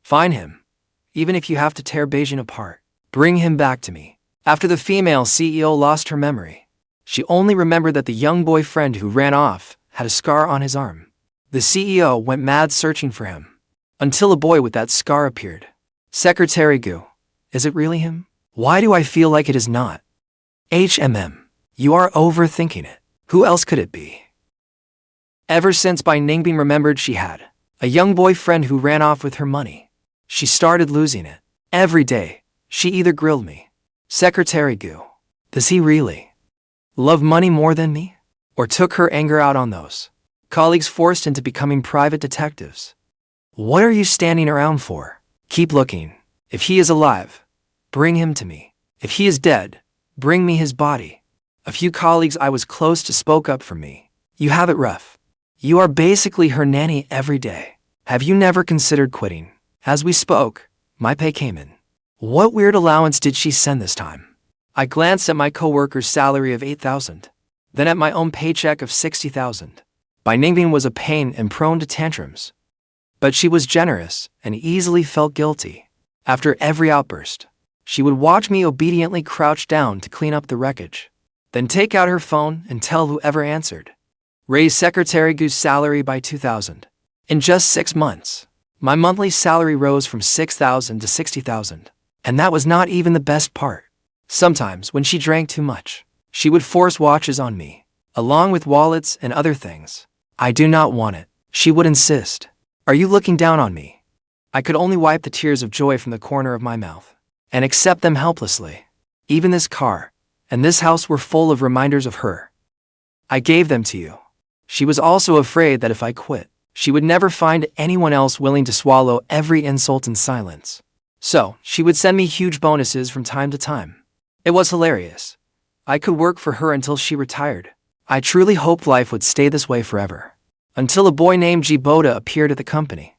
Find him. Even if you have to tear Beijing apart. Bring him back to me. After the female CEO lost her memory, she only remembered that the young boyfriend who ran off had a scar on his arm. The CEO went mad searching for him, until a boy with that scar appeared. Secretary Gu. Is it really him? Why do I feel like it is not? You are overthinking it. Who else could it be? Ever since Ningbing remembered she had a young boyfriend who ran off with her money, she started losing it. Every day, she either grilled me. Secretary Gu. Does he really love money more than me? Or took her anger out on those colleagues forced into becoming private detectives? What are you standing around for? Keep looking. If he is alive, bring him to me. If he is dead, bring me his body. A few colleagues I was close to spoke up for me. You have it rough. You are basically her nanny every day. Have you never considered quitting? As we spoke, my pay came in. What weird allowance did she send this time? I glanced at my coworker's salary of 8,000, then at my own paycheck of 60,000. Ningbing was a pain and prone to tantrums. But she was generous and easily felt guilty. After every outburst, she would watch me obediently crouch down to clean up the wreckage, then take out her phone and tell whoever answered. Raise Secretary Gu's salary by 2,000. In just 6 months, my monthly salary rose from 6,000 to 60,000. And that was not even the best part. Sometimes, when she drank too much, she would force watches on me, along with wallets and other things. I do not want it, she would insist. Are you looking down on me? I could only wipe the tears of joy from the corner of my mouth and accept them helplessly. Even this car and this house were full of reminders of her. I gave them to you. She was also afraid that if I quit, she would never find anyone else willing to swallow every insult in silence. So, she would send me huge bonuses from time to time. It was hilarious. I could work for her until she retired. I truly hoped life would stay this way forever. Until a boy named Boda appeared at the company.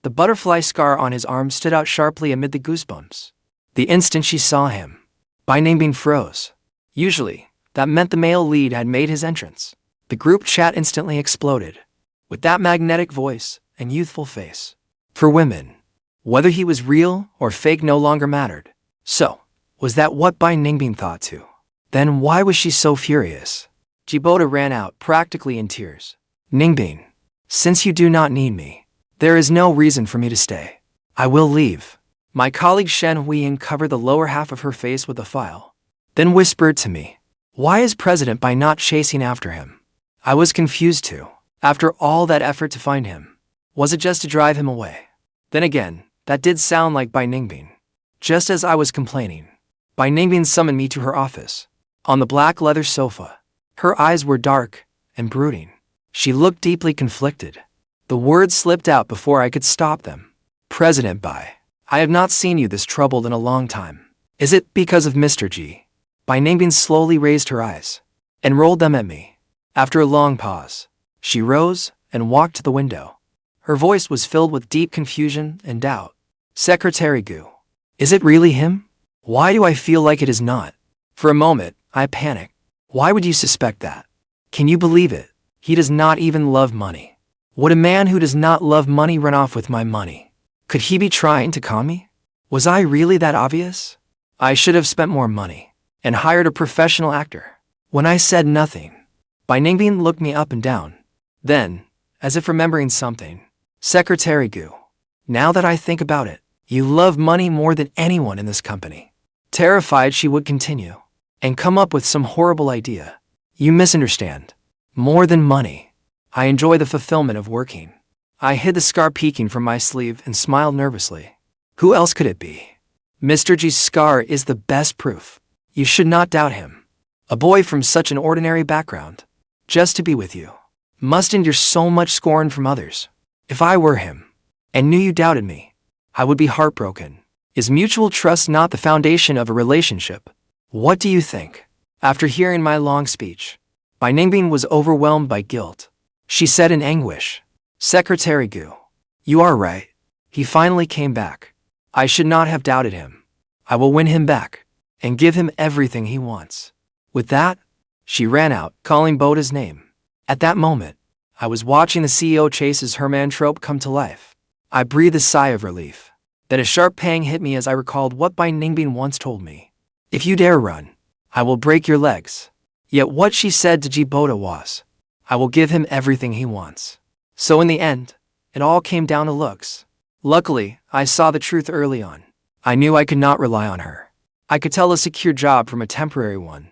The butterfly scar on his arm stood out sharply amid the goosebumps. The instant she saw him, Ningbing froze. Usually, that meant the male lead had made his entrance. The group chat instantly exploded. With that magnetic voice and youthful face. For women, whether he was real or fake no longer mattered. So, was that what Ningbing thought too? Then why was she so furious? Boda ran out, practically in tears. Ningbing, since you do not need me, there is no reason for me to stay. I will leave. My colleague Chen covered the lower half of her face with a file, then whispered to me, why is President Bai not chasing after him? I was confused too. After all that effort to find him, was it just to drive him away? Then again, that did sound like Ningbing. Just as I was complaining, Ningbing summoned me to her office. On the black leather sofa, her eyes were dark and brooding. She looked deeply conflicted. The words slipped out before I could stop them. President Bai, I have not seen you this troubled in a long time. Is it because of Mr. G? Ningbing slowly raised her eyes and rolled them at me. After a long pause, she rose and walked to the window. Her voice was filled with deep confusion and doubt. Secretary Gu, is it really him? Why do I feel like it is not? For a moment, I panicked. Why would you suspect that? Can you believe it? He does not even love money. Would a man who does not love money run off with my money? Could he be trying to con me? Was I really that obvious? I should have spent more money and hired a professional actor. When I said nothing, Ningbing looked me up and down. Then, as if remembering something, Secretary Gu, now that I think about it, you love money more than anyone in this company. Terrified she would continue and come up with some horrible idea. You misunderstand. More than money. I enjoy the fulfillment of working. I hid the scar peeking from my sleeve and smiled nervously. Who else could it be? Mr. G's scar is the best proof. You should not doubt him. A boy from such an ordinary background, just to be with you, must endure so much scorn from others. If I were him, and knew you doubted me, I would be heartbroken. Is mutual trust not the foundation of a relationship? What do you think? After hearing my long speech, Ningbing was overwhelmed by guilt. She said in anguish, Secretary Gu, you are right. He finally came back. I should not have doubted him. I will win him back and give him everything he wants. With that, she ran out, calling Boda's name. At that moment, I was watching the CEO chase's Herman trope come to life. I breathed a sigh of relief. Then a sharp pang hit me as I recalled what Bai Ningbing once told me. If you dare run, I will break your legs. Yet what she said to Boda was, I will give him everything he wants. So in the end, it all came down to looks. Luckily, I saw the truth early on. I knew I could not rely on her. I could tell a secure job from a temporary one.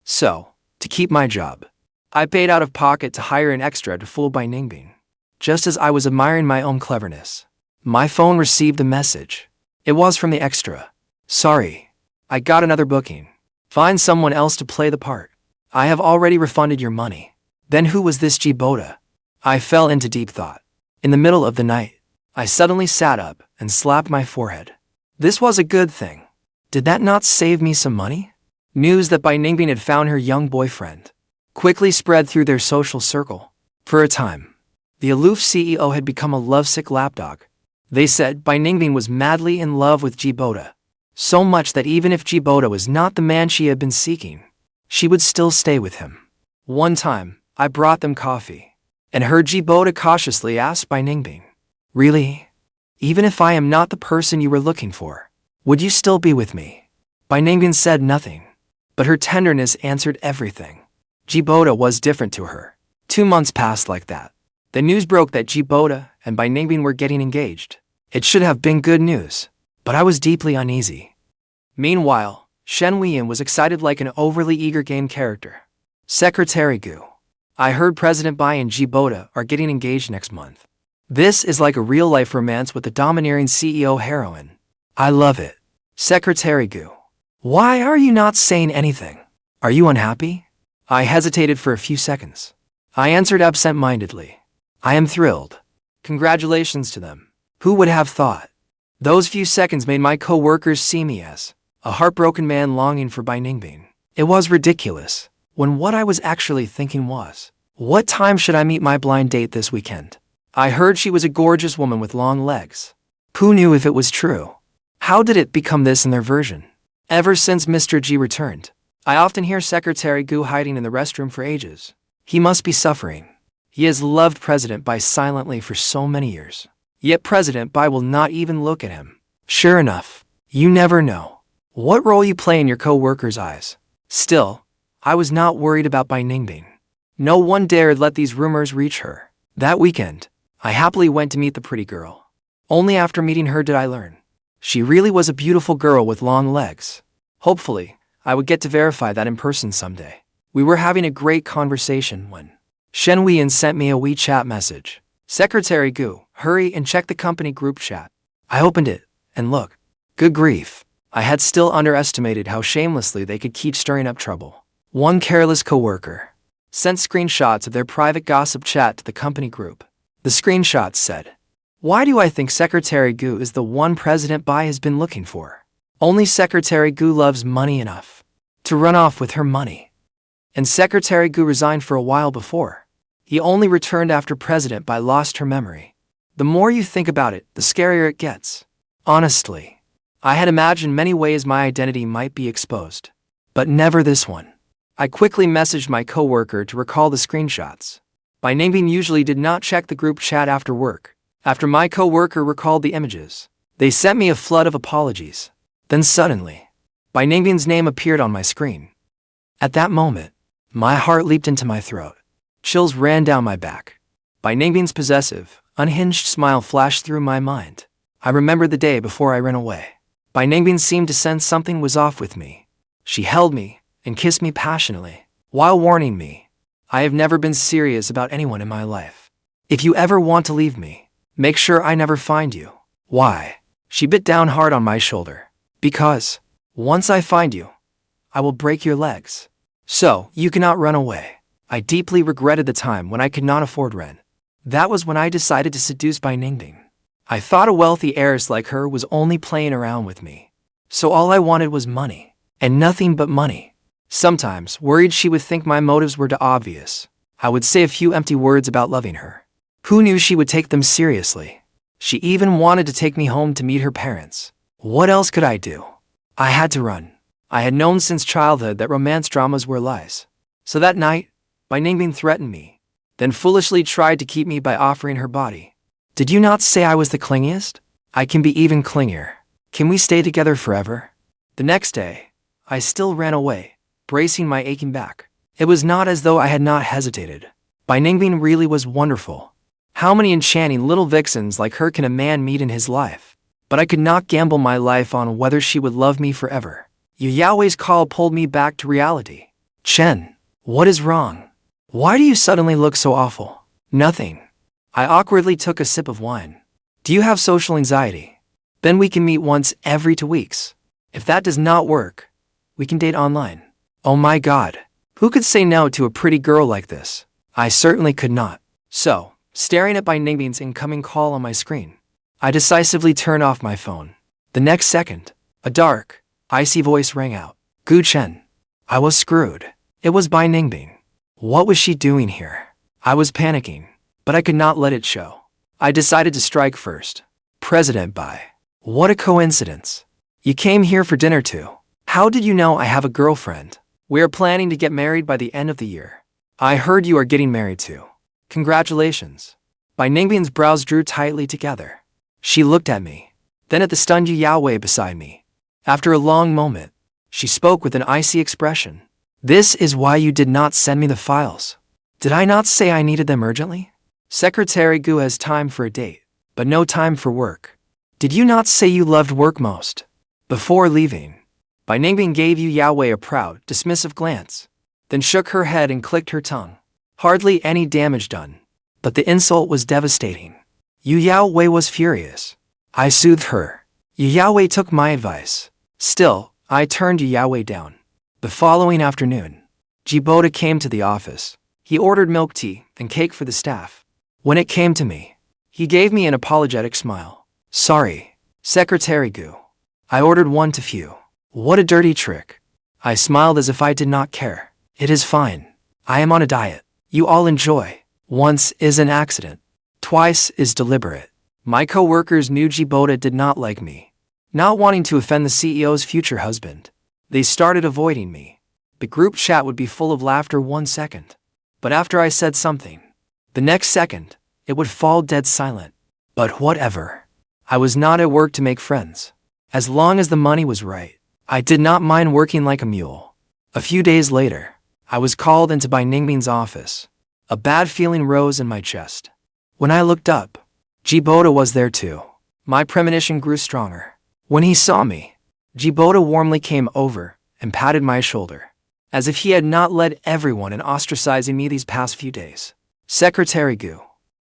So, to keep my job, I paid out of pocket to hire an extra to fool Bai Ningbing. Just as I was admiring my own cleverness, my phone received a message. It was from the extra. Sorry, I got another booking. Find someone else to play the part. I have already refunded your money. Then who was this Boda? I fell into deep thought. In the middle of the night, I suddenly sat up and slapped my forehead. This was a good thing. Did that not save me some money? News that Bai Ningbing had found her young boyfriend quickly spread through their social circle. For a time, the aloof CEO had become a lovesick lapdog. They said Bai Ningbing was madly in love with Boda, so much that even if Boda was not the man she had been seeking, she would still stay with him. One time, I brought them coffee, and heard Boda cautiously ask Bai Ningbing, Really? Even if I am not the person you were looking for, would you still be with me? Bai Ningbing said nothing, but her tenderness answered everything. Boda was different to her. 2 months passed like that. The news broke that Boda and Bai Ningbing were getting engaged. It should have been good news, but I was deeply uneasy. Meanwhile, Chen was excited like an overly eager game character. Secretary Gu. I heard President Bai and Boda are getting engaged next month. This is like a real-life romance with the domineering CEO heroine. I love it. Secretary Gu. Why are you not saying anything? Are you unhappy? I hesitated for a few seconds. I answered absent-mindedly. I am thrilled. Congratulations to them. Who would have thought? Those few seconds made my co-workers see me as a heartbroken man longing for Bai Ningbing. It was ridiculous, when what I was actually thinking was, what time should I meet my blind date this weekend? I heard she was a gorgeous woman with long legs. Who knew if it was true? How did it become this in their version? Ever since Mr. G returned, I often hear Secretary Gu hiding in the restroom for ages. He must be suffering. He has loved President Bai silently for so many years. Yet President Bai will not even look at him. Sure enough, you never know what role you play in your co-workers' eyes. Still, I was not worried about Bai Ningbing. No one dared let these rumors reach her. That weekend, I happily went to meet the pretty girl. Only after meeting her did I learn. She really was a beautiful girl with long legs. Hopefully, I would get to verify that in person someday. We were having a great conversation when Chen sent me a WeChat message. Secretary Gu, hurry and check the company group chat. I opened it, and look. Good grief. I had still underestimated how shamelessly they could keep stirring up trouble. One careless coworker sent screenshots of their private gossip chat to the company group. The screenshots said, Why do I think Secretary Gu is the one President Bai has been looking for? Only Secretary Gu loves money enough to run off with her money. And Secretary Gu resigned for a while before. He only returned after President Bai lost her memory. The more you think about it, the scarier it gets. Honestly, I had imagined many ways my identity might be exposed, but never this one. I quickly messaged my coworker to recall the screenshots. Bai Ningbing usually did not check the group chat after work. After my coworker recalled the images, they sent me a flood of apologies. Then suddenly, Bai Ningbing's name appeared on my screen. At that moment, my heart leaped into my throat. Chills ran down my back. Bai Ningbing's possessive, unhinged smile flashed through my mind. I remembered the day before I ran away. Bai Ningbing seemed to sense something was off with me. She held me and kissed me passionately, while warning me, I have never been serious about anyone in my life. If you ever want to leave me, make sure I never find you. Why? She bit down hard on my shoulder. Because, once I find you, I will break your legs. So, you cannot run away. I deeply regretted the time when I could not afford rent. That was when I decided to seduce Bai Ningbing. I thought a wealthy heiress like her was only playing around with me. So all I wanted was money, and nothing but money. Sometimes, worried she would think my motives were too obvious, I would say a few empty words about loving her. Who knew she would take them seriously? She even wanted to take me home to meet her parents. What else could I do? I had to run. I had known since childhood that romance dramas were lies. So that night, Bai Ningbing threatened me, then foolishly tried to keep me by offering her body. Did you not say I was the clingiest? I can be even clingier. Can we stay together forever? The next day, I still ran away, bracing my aching back. It was not as though I had not hesitated. Ningbing really was wonderful. How many enchanting little vixens like her can a man meet in his life? But I could not gamble my life on whether she would love me forever. Yahweh's call pulled me back to reality. Chen, what is wrong? Why do you suddenly look so awful? Nothing. I awkwardly took a sip of wine. Do you have social anxiety? Then we can meet once every 2 weeks. If that does not work, we can date online. Oh my God. Who could say no to a pretty girl like this? I certainly could not. So, staring at Ningbing's incoming call on my screen, I decisively turned off my phone. The next second, a dark, icy voice rang out. Gu Chen. I was screwed. It was Ningbing. What was she doing here? I was panicking, but I could not let it show. I decided to strike first. President Bai. What a coincidence. You came here for dinner too. How did you know I have a girlfriend? We are planning to get married by the end of the year. I heard you are getting married too. Congratulations. Ningbing's brows drew tightly together. She looked at me, then at the stunned Yahweh beside me. After a long moment, she spoke with an icy expression. This is why you did not send me the files. Did I not say I needed them urgently? Secretary Gu has time for a date, but no time for work. Did you not say you loved work most? Before leaving, Ningbing gave Yahweh a proud, dismissive glance, then shook her head and clicked her tongue. Hardly any damage done, but the insult was devastating. Yahweh was furious. I soothed her. Yahweh took my advice. Still, I turned Yahweh down. The following afternoon, Boda came to the office. He ordered milk tea and cake for the staff. When it came to me, he gave me an apologetic smile. Sorry, Secretary Gu. I ordered one too few. What a dirty trick. I smiled as if I did not care. It is fine. I am on a diet. You all enjoy. Once is an accident. Twice is deliberate. My co-workers knew Boda did not like me. Not wanting to offend the CEO's future husband, they started avoiding me. The group chat would be full of laughter 1 second. But after I said something, the next second, it would fall dead silent. But whatever. I was not at work to make friends. As long as the money was right, I did not mind working like a mule. A few days later, I was called into Ningbing's office. A bad feeling rose in my chest. When I looked up, Boda was there too. My premonition grew stronger. When he saw me, Boda warmly came over and patted my shoulder, as if he had not led everyone in ostracizing me these past few days. Secretary Gu.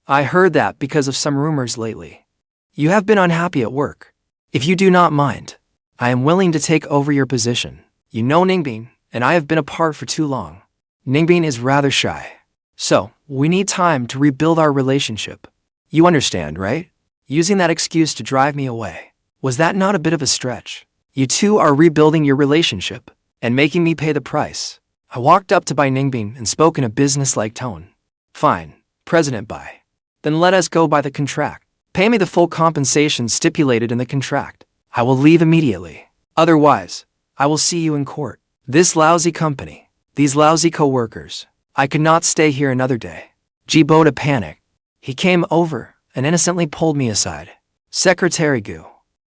I heard that because of some rumors lately. You have been unhappy at work. If you do not mind, I am willing to take over your position. You know Ningbing, and I have been apart for too long. Ningbing is rather shy. So, we need time to rebuild our relationship. You understand, right? Using that excuse to drive me away. Was that not a bit of a stretch? You two are rebuilding your relationship and making me pay the price. I walked up to Ningbing and spoke in a business-like tone. Fine, President Bai. Then let us go by the contract. Pay me the full compensation stipulated in the contract. I will leave immediately. Otherwise, I will see you in court. This lousy company, these lousy co-workers. I could not stay here another day. Boda panicked. He came over and innocently pulled me aside. Secretary Gu.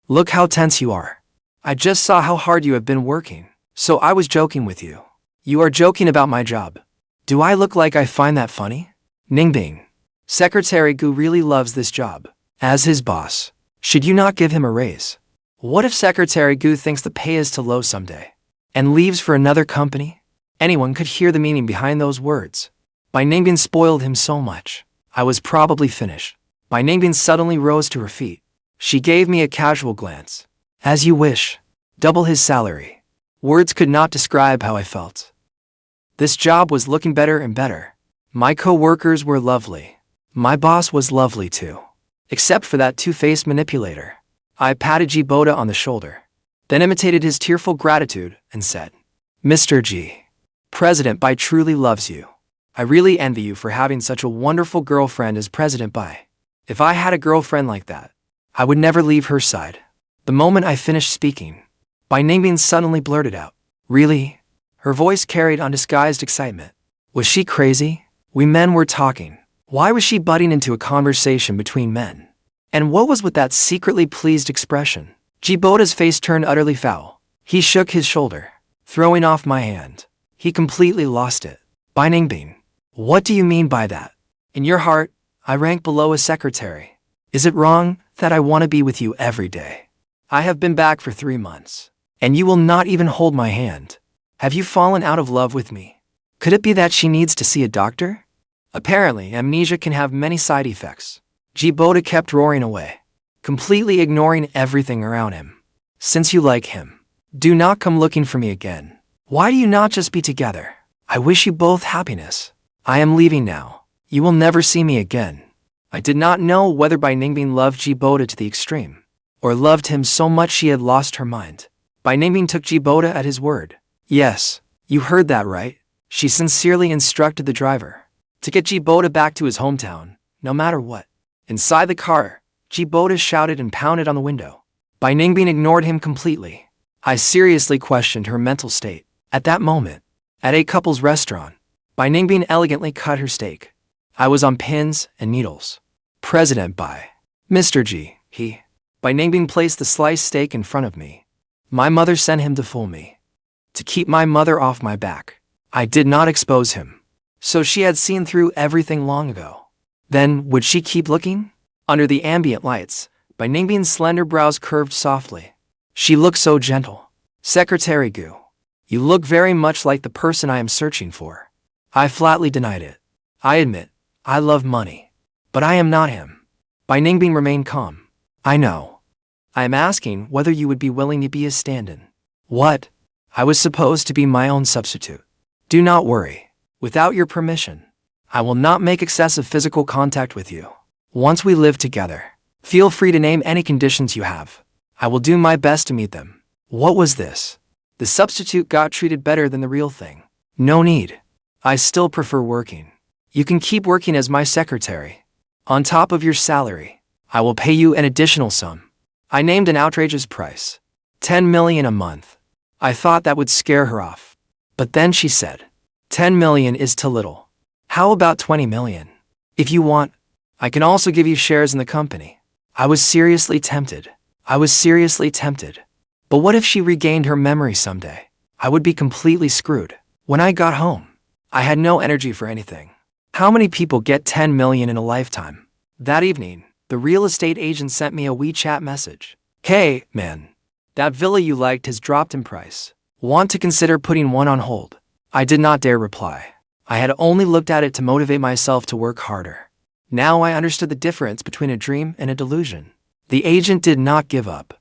Look how tense you are. I just saw how hard you have been working, so I was joking with you. You are joking about my job. Do I look like I find that funny? Ningbing. Secretary Gu really loves this job. As his boss, should you not give him a raise? What if Secretary Gu thinks the pay is too low someday and leaves for another company? Anyone could hear the meaning behind those words. Ningbing spoiled him so much. I was probably finished. Ningbing suddenly rose to her feet. She gave me a casual glance. As you wish. Double his salary. Words could not describe how I felt. This job was looking better and better. My co-workers were lovely. My boss was lovely too. Except for that two-faced manipulator. I patted Boda on the shoulder, then imitated his tearful gratitude and said, Mr. G. President Bai truly loves you. I really envy you for having such a wonderful girlfriend as President Bai. If I had a girlfriend like that, I would never leave her side. The moment I finished speaking, Ningbing suddenly blurted out, Really? Her voice carried undisguised excitement. Was she crazy? We men were talking. Why was she butting into a conversation between men? And what was with that secretly pleased expression? Boda's face turned utterly foul. He shook his shoulder, throwing off my hand. He completely lost it. By Ningbing. What do you mean by that? In your heart, I rank below a secretary. Is it wrong that I want to be with you every day? I have been back for 3 months, and you will not even hold my hand. Have you fallen out of love with me? Could it be that she needs to see a doctor? Apparently, amnesia can have many side effects. Boda kept roaring away, completely ignoring everything around him. Since you like him, do not come looking for me again. Why do you not just be together? I wish you both happiness. I am leaving now. You will never see me again. I did not know whether Bai Ningbing loved Boda to the extreme, or loved him so much she had lost her mind. Bai Ningbing took Boda at his word. Yes, you heard that right. She sincerely instructed the driver to get Boda back to his hometown, no matter what. Inside the car, Boda shouted and pounded on the window. Bai Ningbing ignored him completely. I seriously questioned her mental state. At that moment, at a couple's restaurant, Bai Ningbing elegantly cut her steak. I was on pins and needles. President Bai. Mr. G, Bai Ningbing placed the sliced steak in front of me. My mother sent him to fool me, to keep my mother off my back. I did not expose him, so she had seen through everything long ago. Then, would she keep looking? Under the ambient lights, Bai Ningbing's slender brows curved softly. She looked so gentle. Secretary Gu, you look very much like the person I am searching for. I flatly denied it. I admit, I love money, but I am not him. Bai Ningbing remained calm. I know. I am asking whether you would be willing to be his stand-in. What? I was supposed to be my own substitute. Do not worry. Without your permission, I will not make excessive physical contact with you. Once we live together, feel free to name any conditions you have. I will do my best to meet them. What was this? The substitute got treated better than the real thing. No need. I still prefer working. You can keep working as my secretary. On top of your salary, I will pay you an additional sum. I named an outrageous price. 10 million a month. I thought that would scare her off. But then she said, 10 million is too little. How about 20 million? If you want, I can also give you shares in the company. I was seriously tempted. But what if she regained her memory someday? I would be completely screwed. When I got home, I had no energy for anything. How many people get 10 million in a lifetime? That evening, the real estate agent sent me a WeChat message. Hey, man. That villa you liked has dropped in price. Want to consider putting one on hold? I did not dare reply. I had only looked at it to motivate myself to work harder. Now I understood the difference between a dream and a delusion. The agent did not give up.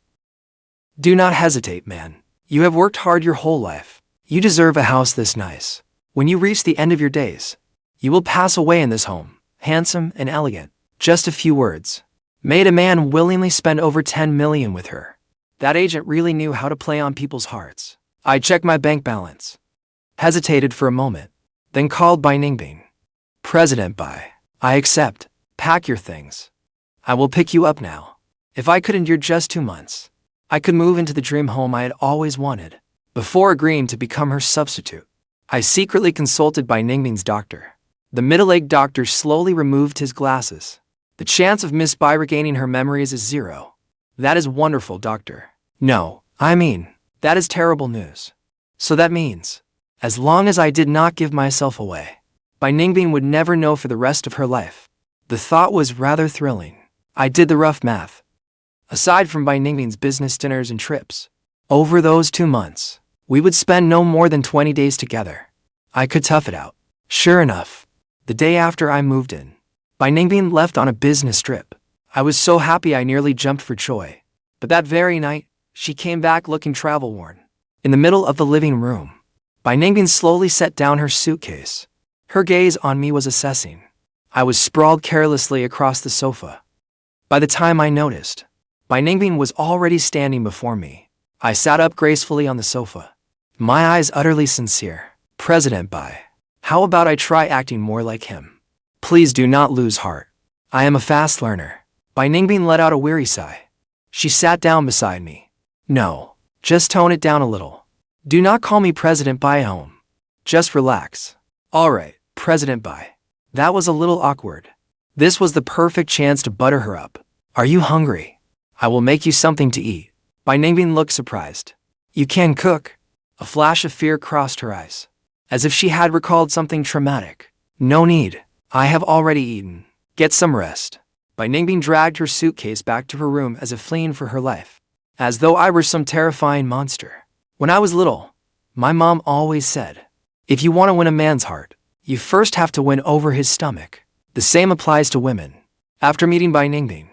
Do not hesitate, man. You have worked hard your whole life. You deserve a house this nice. When you reach the end of your days, you will pass away in this home, handsome and elegant. Just a few words made a man willingly spend over 10 million with her. That agent really knew how to play on people's hearts. I checked my bank balance, hesitated for a moment, then called Bai Ningbing. President Bai, I accept. Pack your things. I will pick you up now. If I could endure just 2 months, I could move into the dream home I had always wanted. Before agreeing to become her substitute, I secretly consulted Bai Ningbing's doctor. The middle-aged doctor slowly removed his glasses. The chance of Miss Bai regaining her memories is 0. That is wonderful, doctor. No, I mean, that is terrible news. So that means, as long as I did not give myself away, Bai Ningbing would never know for the rest of her life. The thought was rather thrilling. I did the rough math. Aside from Bai Ningbing's business dinners and trips, over those 2 months, we would spend no more than 20 days together. I could tough it out. Sure enough, the day after I moved in, Bai Ningbing left on a business trip. I was so happy I nearly jumped for joy. But that very night, she came back looking travel-worn. In the middle of the living room, Bai Ningbing slowly set down her suitcase. Her gaze on me was assessing. I was sprawled carelessly across the sofa. By the time I noticed, Bai Ningbing was already standing before me. I sat up gracefully on the sofa, my eyes utterly sincere. President Bai, how about I try acting more like him? Please do not lose heart. I am a fast learner. Bai Ningbing let out a weary sigh. She sat down beside me. No, just tone it down a little. Do not call me President Bai home. Just relax. All right, President Bai. That was a little awkward. This was the perfect chance to butter her up. Are you hungry? I will make you something to eat. Bai Ningbing looked surprised. You can cook? A flash of fear crossed her eyes, as if she had recalled something traumatic. No need. I have already eaten. Get some rest. Bai Ningbing dragged her suitcase back to her room as if fleeing for her life, as though I were some terrifying monster. When I was little, my mom always said, if you want to win a man's heart, you first have to win over his stomach. The same applies to women. After meeting Bai Ningbing,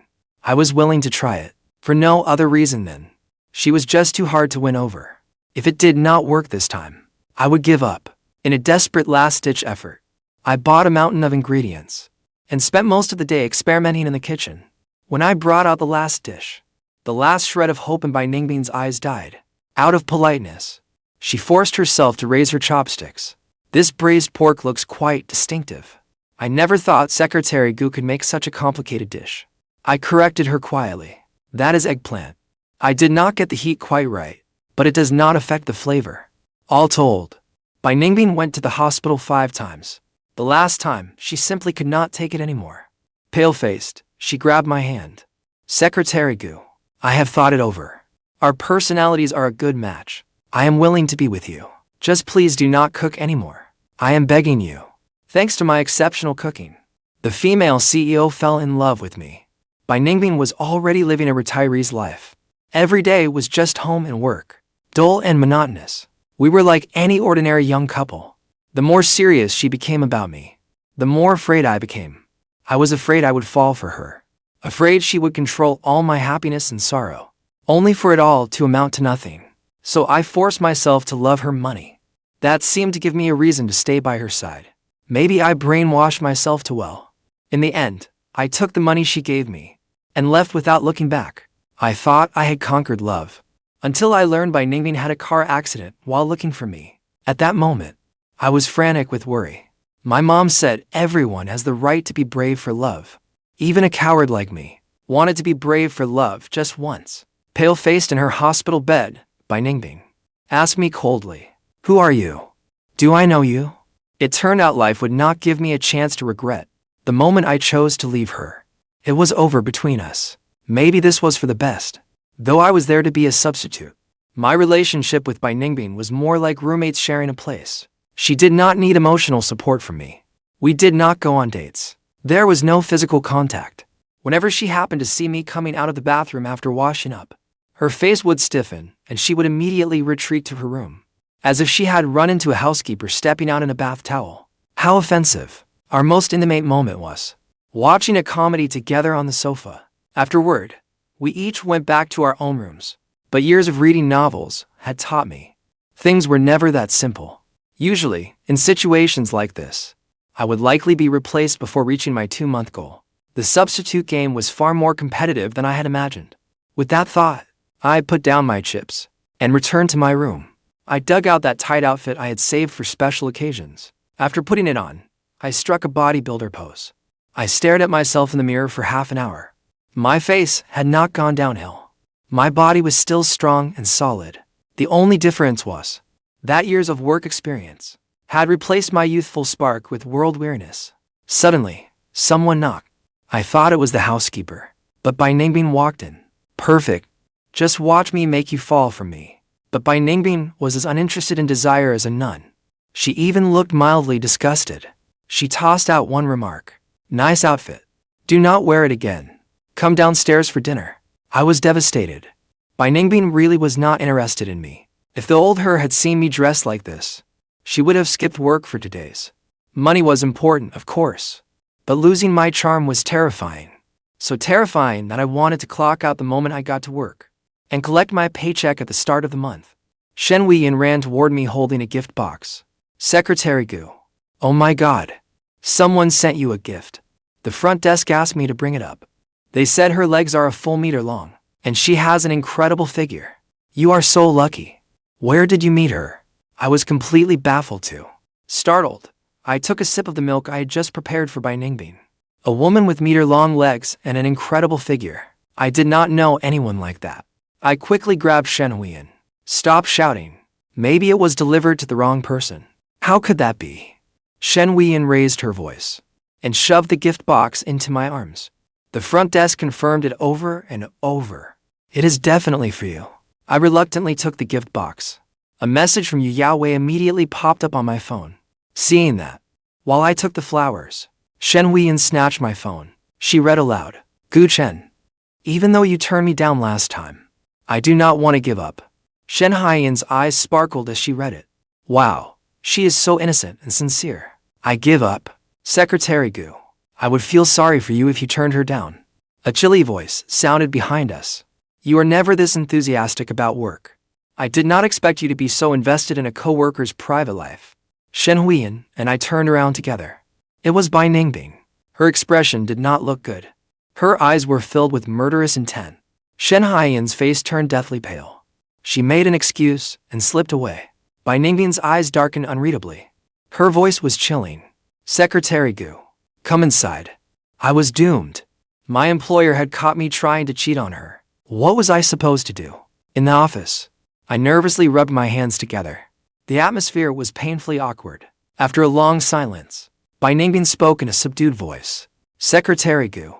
I was willing to try it, for no other reason than she was just too hard to win over. If it did not work this time, I would give up. In a desperate last-ditch effort, I bought a mountain of ingredients and spent most of the day experimenting in the kitchen. When I brought out the last dish, the last shred of hope in Bai Ningbing's eyes died. Out of politeness, she forced herself to raise her chopsticks. This braised pork looks quite distinctive. I never thought Secretary Gu could make such a complicated dish. I corrected her quietly. That is eggplant. I did not get the heat quite right, but it does not affect the flavor. All told, Bai Ningbing went to the hospital 5 times. The last time, she simply could not take it anymore. Pale-faced, she grabbed my hand. Secretary Gu, I have thought it over. Our personalities are a good match. I am willing to be with you. Just please do not cook anymore. I am begging you. Thanks to my exceptional cooking, the female CEO fell in love with me. Bai Ningbing was already living a retiree's life. Every day was just home and work, dull and monotonous. We were like any ordinary young couple. The more serious she became about me, the more afraid I became. I was afraid I would fall for her, afraid she would control all my happiness and sorrow, only for it all to amount to nothing. So I forced myself to love her money. That seemed to give me a reason to stay by her side. Maybe I brainwashed myself too well. In the end, I took the money she gave me and left without looking back. I thought I had conquered love, until I learned Bai Ningbing had a car accident while looking for me. At that moment, I was frantic with worry. My mom said everyone has the right to be brave for love. Even a coward like me wanted to be brave for love just once. Pale-faced in her hospital bed, Bai Ningbing asked me coldly, "Who are you? Do I know you?" It turned out life would not give me a chance to regret the moment I chose to leave her. It was over between us. Maybe this was for the best, though I was there to be a substitute. My relationship with Bai Ningbing was more like roommates sharing a place. She did not need emotional support from me. We did not go on dates. There was no physical contact. Whenever she happened to see me coming out of the bathroom after washing up, her face would stiffen and she would immediately retreat to her room, as if she had run into a housekeeper stepping out in a bath towel. How offensive. Our most intimate moment was watching a comedy together on the sofa. Afterward, we each went back to our own rooms. But years of reading novels had taught me things were never that simple. Usually, in situations like this, I would likely be replaced before reaching my 2-month goal. The substitute game was far more competitive than I had imagined. With that thought, I put down my chips and returned to my room. I dug out that tight outfit I had saved for special occasions. After putting it on, I struck a bodybuilder pose. I stared at myself in the mirror for half an hour. My face had not gone downhill. My body was still strong and solid. The only difference was that years of work experience had replaced my youthful spark with world weariness. Suddenly, someone knocked. I thought it was the housekeeper, but Bai Ningbing walked in. Perfect. Just watch me make you fall for me. But Bai Ningbing was as uninterested in desire as a nun. She even looked mildly disgusted. She tossed out one remark. Nice outfit. Do not wear it again. Come downstairs for dinner. I was devastated. Bai Ningbing really was not interested in me. If the old her had seen me dressed like this, she would have skipped work for 2 days. Money was important, of course, but losing my charm was terrifying. So terrifying that I wanted to clock out the moment I got to work and collect my paycheck at the start of the month. Chen ran toward me holding a gift box. Secretary Gu. Oh my God. Someone sent you a gift. The front desk asked me to bring it up. They said her legs are a full meter long, and she has an incredible figure. You are so lucky. Where did you meet her? I was completely baffled too. Startled, I took a sip of the milk I had just prepared for Bai Ningbing. A woman with meter-long legs and an incredible figure. I did not know anyone like that. I quickly grabbed Shen. Stop shouting. Maybe it was delivered to the wrong person. How could that be? Shen raised her voice and shoved the gift box into my arms. The front desk confirmed it over and over. It is definitely for you. I reluctantly took the gift box. A message from Yu Yaowei immediately popped up on my phone. Seeing that, while I took the flowers, Shen Huiyan snatched my phone. She read aloud, Gu Chen. Even though you turned me down last time, I do not want to give up. Shen Huiyan's eyes sparkled as she read it. Wow, she is so innocent and sincere. I give up. Secretary Gu. I would feel sorry for you if you turned her down. A chilly voice sounded behind us. You are never this enthusiastic about work. I did not expect you to be so invested in a co-worker's private life. Shen Huiyan and I turned around together. It was by Ningbing. Her expression did not look good. Her eyes were filled with murderous intent. Shen Huiyan's face turned deathly pale. She made an excuse and slipped away. By Ningbing's eyes darkened unreadably. Her voice was chilling. Secretary Gu. Come inside. I was doomed. My employer had caught me trying to cheat on her. What was I supposed to do? In the office, I nervously rubbed my hands together. The atmosphere was painfully awkward. After a long silence, Bai Ningbing spoke in a subdued voice. Secretary Gu.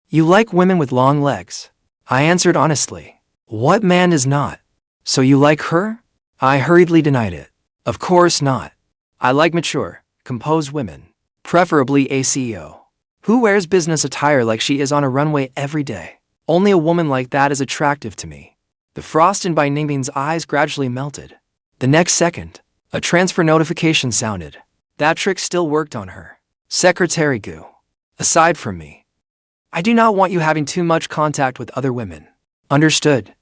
You like women with long legs? I answered honestly. What man does not? So you like her? I hurriedly denied it. Of course not. I like mature, composed women. Preferably a CEO. Who wears business attire like she is on a runway every day? Only a woman like that is attractive to me. The frost in Bai Ningbing's eyes gradually melted. The next second, a transfer notification sounded. That trick still worked on her. Secretary Gu. Aside from me, I do not want you having too much contact with other women. Understood?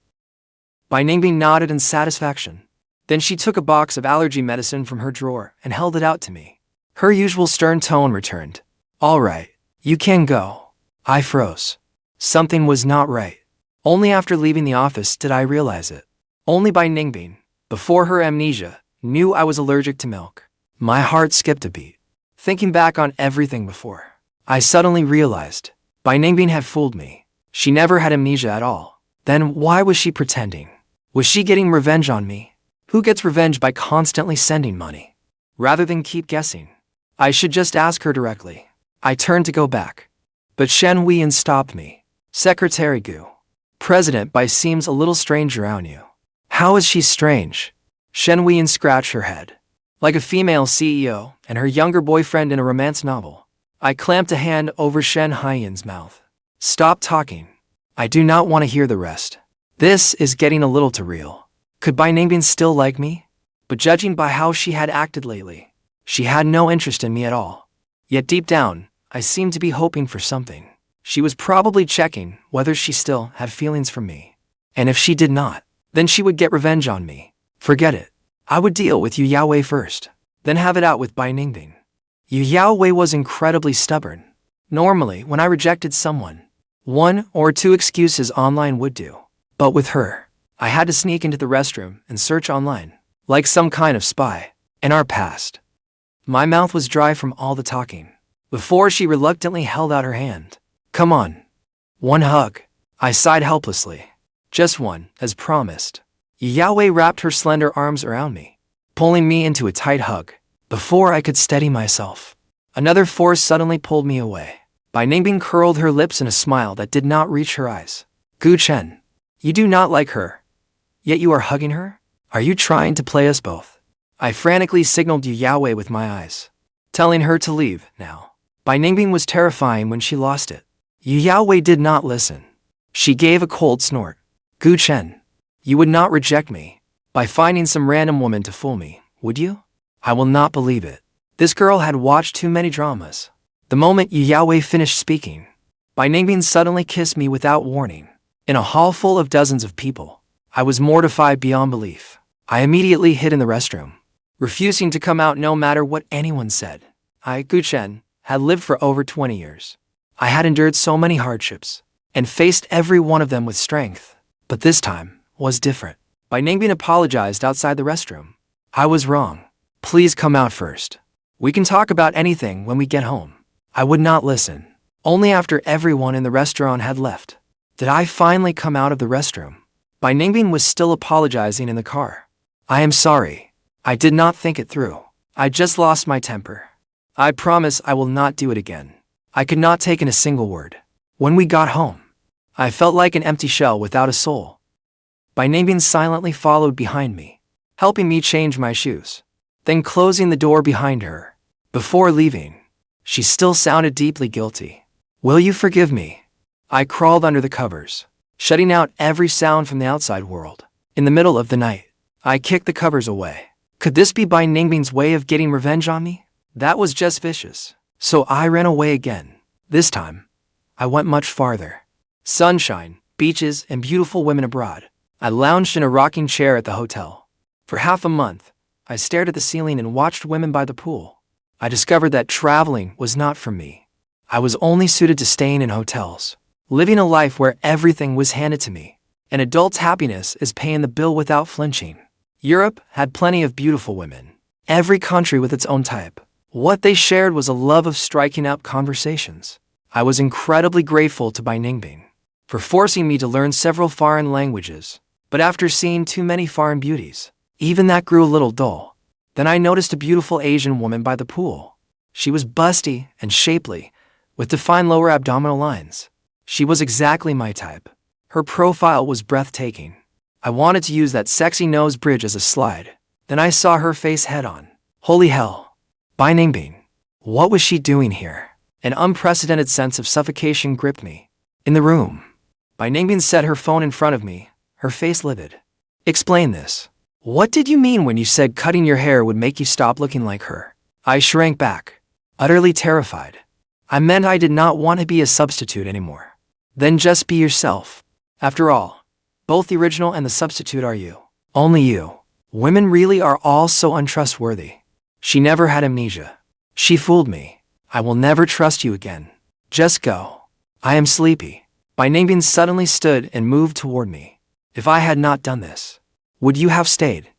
Bai Ningbing nodded in satisfaction. Then she took a box of allergy medicine from her drawer and held it out to me. Her usual stern tone returned. All right, you can go. I froze. Something was not right. Only after leaving the office did I realize it. Only Bai Ningbing, before her amnesia, knew I was allergic to milk. My heart skipped a beat. Thinking back on everything before, I suddenly realized Bai Ningbing had fooled me. She never had amnesia at all. Then why was she pretending? Was she getting revenge on me? Who gets revenge by constantly sending money? Rather than keep guessing, I should just ask her directly. I turned to go back, but Shen Huiyan stopped me. Secretary Gu. President Bai seems a little strange around you. How is she strange? Shen Huiyan scratched her head. Like a female CEO and her younger boyfriend in a romance novel. I clamped a hand over Shen Huiyan's mouth. Stop talking. I do not want to hear the rest. This is getting a little too real. Could Bai Ningbing still like me? But judging by how she had acted lately, she had no interest in me at all. Yet deep down, I seemed to be hoping for something. She was probably checking whether she still had feelings for me. And if she did not, then she would get revenge on me. Forget it. I would deal with Yu Yaowei first, then have it out with Bai Ningbing. Yu Yaowei was incredibly stubborn. Normally, when I rejected someone, 1 or 2 excuses online would do. But with her, I had to sneak into the restroom and search online, like some kind of spy. In our past, my mouth was dry from all the talking. Before she reluctantly held out her hand. Come on. One hug. I sighed helplessly. Just one, as promised. Yu Yaowei wrapped her slender arms around me, pulling me into a tight hug. Before I could steady myself, another force suddenly pulled me away. Bai Ningbing curled her lips in a smile that did not reach her eyes. Gu Chen, you do not like her, yet you are hugging her? Are you trying to play us both? I frantically signaled Yu Yaowei with my eyes, telling her to leave now. Bai Ningbing was terrifying when she lost it. Yu Yaowei did not listen. She gave a cold snort. Gu Chen, you would not reject me by finding some random woman to fool me, would you? I will not believe it. This girl had watched too many dramas. The moment Yu Yaowei finished speaking, Bai Ningbing suddenly kissed me without warning. In a hall full of dozens of people, I was mortified beyond belief. I immediately hid in the restroom, refusing to come out no matter what anyone said. I, Gu Chen, had lived for over 20 years. I had endured so many hardships and faced every one of them with strength. But this time was different. Bai Ningbing apologized outside the restroom. I was wrong. Please come out first. We can talk about anything when we get home. I would not listen. Only after everyone in the restaurant had left did I finally come out of the restroom. Bai Ningbing was still apologizing in the car. I am sorry. I did not think it through. I just lost my temper. I promise I will not do it again. I could not take in a single word. When we got home, I felt like an empty shell without a soul. Ningbing silently followed behind me, helping me change my shoes, then closing the door behind her. Before leaving, she still sounded deeply guilty. Will you forgive me? I crawled under the covers, shutting out every sound from the outside world. In the middle of the night, I kicked the covers away. Could this be Ningbing's way of getting revenge on me? That was just vicious. So I ran away again. This time, I went much farther. Sunshine, beaches, and beautiful women abroad. I lounged in a rocking chair at the hotel. For half a month, I stared at the ceiling and watched women by the pool. I discovered that traveling was not for me. I was only suited to staying in hotels, living a life where everything was handed to me. An adult's happiness is paying the bill without flinching. Europe had plenty of beautiful women, every country with its own type. What they shared was a love of striking up conversations. I was incredibly grateful to Ningbing for forcing me to learn several foreign languages. But after seeing too many foreign beauties, even that grew a little dull. Then I noticed a beautiful Asian woman by the pool. She was busty and shapely, with defined lower abdominal lines. She was exactly my type. Her profile was breathtaking. I wanted to use that sexy nose bridge as a slide. Then I saw her face head-on. Holy hell! Ningbing. What was she doing here? An unprecedented sense of suffocation gripped me. In the room, Ningbing set her phone in front of me, her face livid. Explain this. What did you mean when you said cutting your hair would make you stop looking like her? I shrank back, utterly terrified. I meant I did not want to be a substitute anymore. Then just be yourself. After all, both the original and the substitute are you. Only you. Women really are all so untrustworthy. She never had amnesia. She fooled me. I will never trust you again. Just go. I am sleepy. Ningbing suddenly stood and moved toward me. If I had not done this, would you have stayed?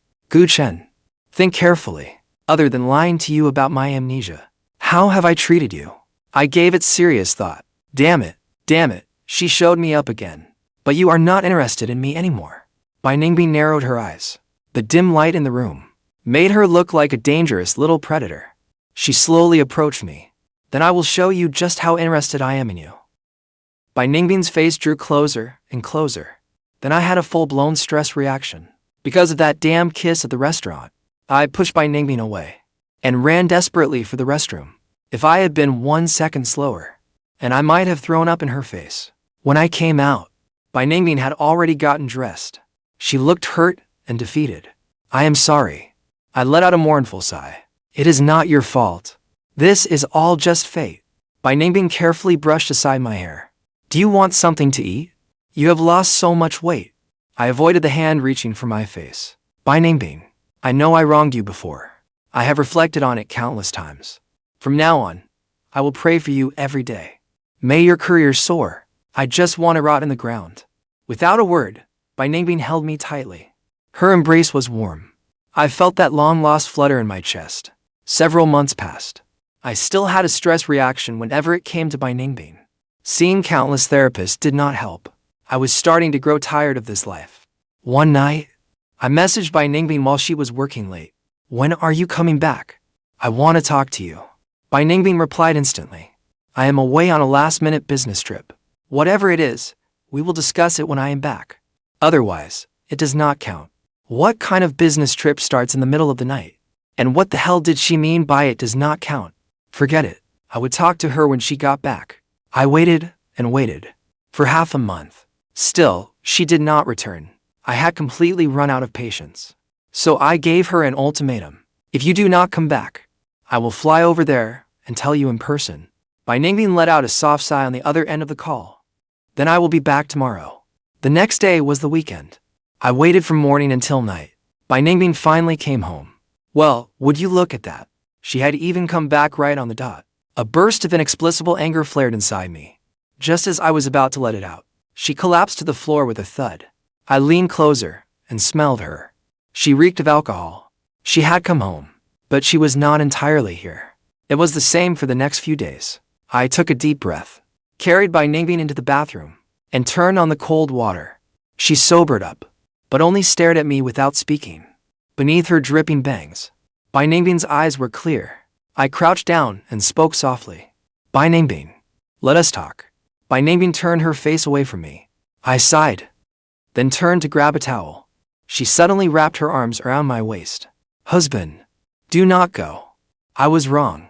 Chen, think carefully. Other than lying to you about my amnesia, how have I treated you? I gave it serious thought. Damn it. She showed me up again. But you are not interested in me anymore. Ningbing narrowed her eyes. The dim light in the room made her look like a dangerous little predator. She slowly approached me. Then I will show you just how interested I am in you. Ningbing's face drew closer and closer. Then I had a full-blown stress reaction. Because of that damn kiss at the restaurant, I pushed Ningbing away and ran desperately for the restroom. If I had been 1 second slower, and I might have thrown up in her face. When I came out, Ningbing had already gotten dressed. She looked hurt and defeated. I am sorry. I let out a mournful sigh. It is not your fault. This is all just fate. Ningbing carefully brushed aside my hair. Do you want something to eat? You have lost so much weight. I avoided the hand reaching for my face. Ningbing, I know I wronged you before. I have reflected on it countless times. From now on, I will pray for you every day. May your career soar. I just want to rot in the ground. Without a word, Ningbing held me tightly. Her embrace was warm. I felt that long-lost flutter in my chest. Several months passed. I still had a stress reaction whenever it came to Ningbing. Seeing countless therapists did not help. I was starting to grow tired of this life. One night, I messaged Ningbing while she was working late. When are you coming back? I want to talk to you. Ningbing replied instantly. I am away on a last-minute business trip. Whatever it is, we will discuss it when I am back. Otherwise, it does not count. What kind of business trip starts in the middle of the night? And what the hell did she mean by it does not count? Forget it. I would talk to her when she got back. I waited and waited for half a month. Still, she did not return. I had completely run out of patience. So I gave her an ultimatum. If you do not come back, I will fly over there and tell you in person. Ningbing let out a soft sigh on the other end of the call. Then I will be back tomorrow. The next day was the weekend. I waited from morning until night. Ningbing finally came home. Well, would you look at that? She had even come back right on the dot. A burst of inexplicable anger flared inside me. Just as I was about to let it out, she collapsed to the floor with a thud. I leaned closer and smelled her. She reeked of alcohol. She had come home, but she was not entirely here. It was the same for the next few days. I took a deep breath, carried Ningbing into the bathroom, and turned on the cold water. She sobered up, but only stared at me without speaking. Beneath her dripping bangs, Ningbing's eyes were clear. I crouched down and spoke softly. Ningbing, let us talk. Ningbing turned her face away from me. I sighed, then turned to grab a towel. She suddenly wrapped her arms around my waist. Husband, do not go. I was wrong.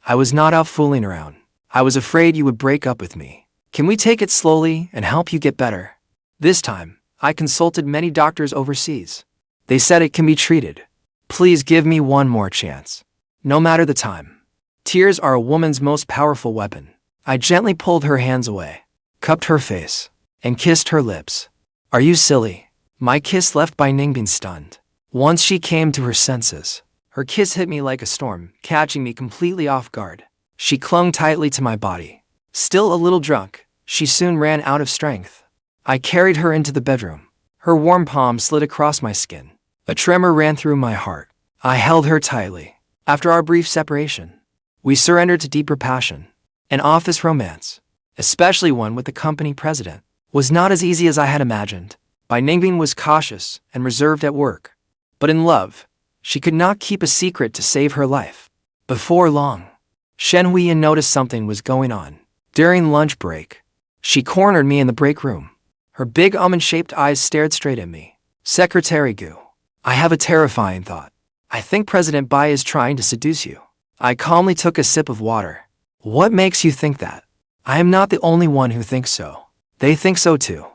I was not out fooling around. I was afraid you would break up with me. Can we take it slowly and help you get better? This time, I consulted many doctors overseas. They said it can be treated. Please give me one more chance. No matter the time. Tears are a woman's most powerful weapon. I gently pulled her hands away, cupped her face, and kissed her lips. Are you silly? My kiss left Ningbing stunned. Once she came to her senses, her kiss hit me like a storm, catching me completely off guard. She clung tightly to my body. Still a little drunk, she soon ran out of strength. I carried her into the bedroom. Her warm palm slid across my skin. A tremor ran through my heart. I held her tightly. After our brief separation, we surrendered to deeper passion. An office romance, especially one with the company president, was not as easy as I had imagined. Ningbing was cautious and reserved at work. But in love, she could not keep a secret to save her life. Before long, Chen noticed something was going on. During lunch break, she cornered me in the break room. Her big almond-shaped eyes stared straight at me. Secretary Gu, I have a terrifying thought. I think President Bai is trying to seduce you. I calmly took a sip of water. What makes you think that? I am not the only one who thinks so. They think so too.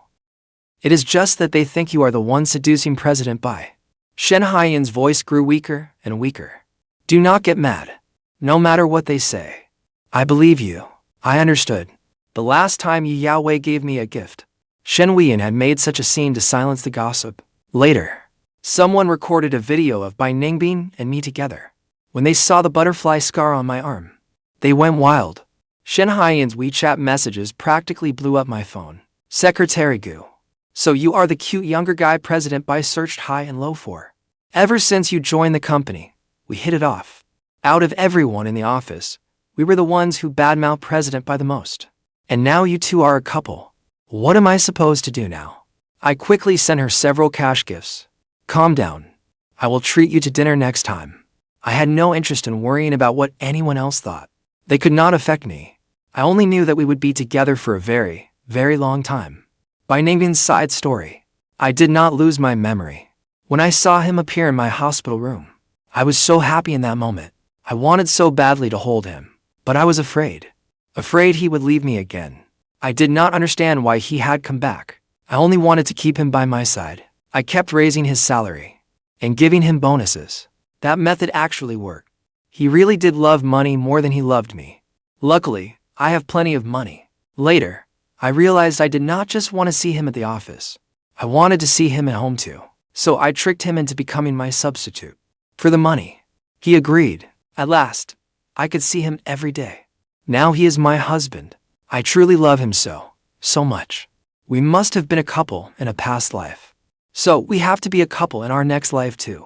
It is just that they think you are the one seducing President Bai. Chen Haiyan's voice grew weaker and weaker. Do not get mad. No matter what they say. I believe you. I understood. The last time Yi Yaowei gave me a gift, Shen Huiyan had made such a scene to silence the gossip. Later, someone recorded a video of Ningbing and me together. When they saw the butterfly scar on my arm, they went wild. Shen Haiyan's WeChat messages practically blew up my phone. Secretary Gu. So you are the cute younger guy President Bai searched high and low for. Ever since you joined the company, we hit it off. Out of everyone in the office, we were the ones who badmouthed President Bai the most. And now you two are a couple. What am I supposed to do now? I quickly sent her several cash gifts. Calm down. I will treat you to dinner next time. I had no interest in worrying about what anyone else thought. They could not affect me. I only knew that we would be together for a very, very long time. Ningbing's side story. I did not lose my memory. When I saw him appear in my hospital room, I was so happy in that moment. I wanted so badly to hold him, but I was afraid. Afraid he would leave me again. I did not understand why he had come back. I only wanted to keep him by my side. I kept raising his salary and giving him bonuses. That method actually worked. He really did love money more than he loved me. Luckily, I have plenty of money. Later, I realized I did not just want to see him at the office. I wanted to see him at home too. So I tricked him into becoming my substitute. For the money. He agreed. At last, I could see him every day. Now he is my husband. I truly love him so much. We must have been a couple in a past life. So we have to be a couple in our next life too.